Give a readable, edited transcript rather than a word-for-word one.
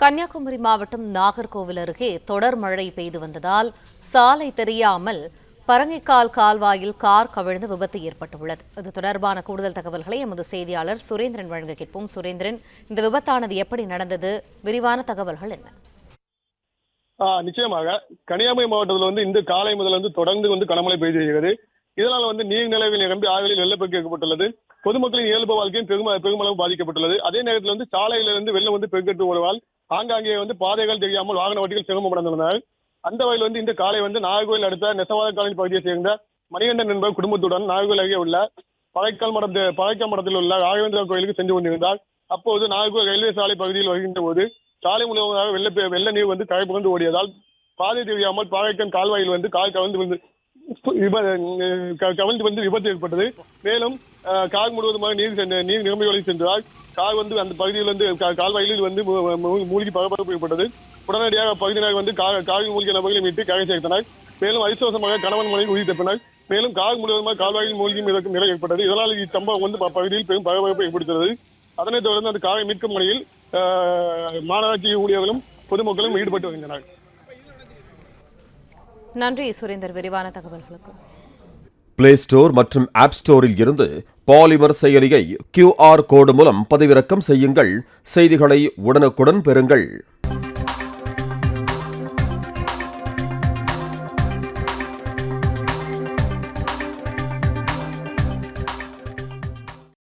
கன்னியாகுமரி மாவட்டம் நாகர்கோவில் அருகே தொடர் மழை பெய்து வந்ததால் சாலை தெரியாமல் பரங்கிக்கால் கால்வாயில் கார் கவிழ்ந்து விபத்து ஏற்பட்டுள்ளது. இது தொடர்பான கூடுதல் தகவல்களை எமது செய்தியாளர் சுரேந்திரன் வழங்க கேட்போம். சுரேந்திரன், இந்த விபத்தானது எப்படி நடந்தது? விரிவான தகவல்கள் என்ன? நிச்சயமாக கன்னியாகுமரி மாவட்டத்தில் இந்த காலை முதல் தொடர்ந்து கனமழை பெய்து வருகிறது. இதனால் நீர்நிலைகள் நிரம்பி ஆறுகளில் வெள்ளப்பெருக்கு ஏற்பட்டுள்ளது. பொதுமக்களின் இயல்பு வாழ்க்கையும் பெருமளவு பாதிக்கப்பட்டுள்ளது. அதே நேரத்தில் சாலையிலிருந்து வெள்ளம் பெருக்கெடுத்து வருவதால் ஆங்காங்கே பாதைகள் தெரியாமல் வாகன ஓட்டிகள் சிரமமடைந்துள்ளனர். அந்த வகையில் இந்த காலை நாகர்கோவில் அடுத்த நெசவாளர் காலனி பகுதியை சேர்ந்த மணிகண்டன் என்பவர் குடும்பத்துடன் நாகர்கோவில் அருகே உள்ள பழைக்கால் மடத்தில் உள்ள ராகவேந்திரா கோயிலுக்கு சென்று கொண்டிருந்தார். அப்போது நாகர்கோவில் ரயில்வே சாலை பகுதியில் வருகின்ற போது சாலை முழுவதாக வெள்ள நீர் கரை புரண்டு ஓடியதால் பாதை தெரியாமல் பாறைக்கான் கால்வாயில் கால் கவிழ்ந்து விபத்து ஏற்பட்டது. மேலும் கார் முழுவதுமாக நீர் நிரம்பி வழி சென்றால் கார் அந்த பகுதியில் கால்வாயில் மூழ்கி பரபரப்பு ஏற்பட்டது. உடனடியாக அப்பகுதியினர் காரில் மூழ்கிய நபர்களை மீட்டு கரை சேர்த்தனர். மேலும் அதிர்ஷ்டவசமாக கணவன் மனைவி உயிர் தப்பினர். மேலும் கார் முழுவதுமாக கால்வாயில் மூழ்கி மிதக்கும் நிலை ஏற்பட்டது. இதனால் இச்சம்பவம் பகுதியில் பெரும் பரபரப்பை ஏற்படுத்தியது. அதனைத் தொடர்ந்து அந்த காரை மீட்கும் பணியில் மாநகராட்சி ஊழியர்களும் பொதுமக்களும் ஈடுபட்டு வருகின்றனர். நன்றி சுரேந்தர், விரிவான தகவல்களுக்கு. பிளே ஸ்டோர் மற்றும் ஆப் ஸ்டோரில் இருந்து பாலிமர் செயலியை QR கோடு மூலம் பதிவிறக்கம் செய்யுங்கள். செய்திகளை உடனுக்குடன் பெறுங்கள்.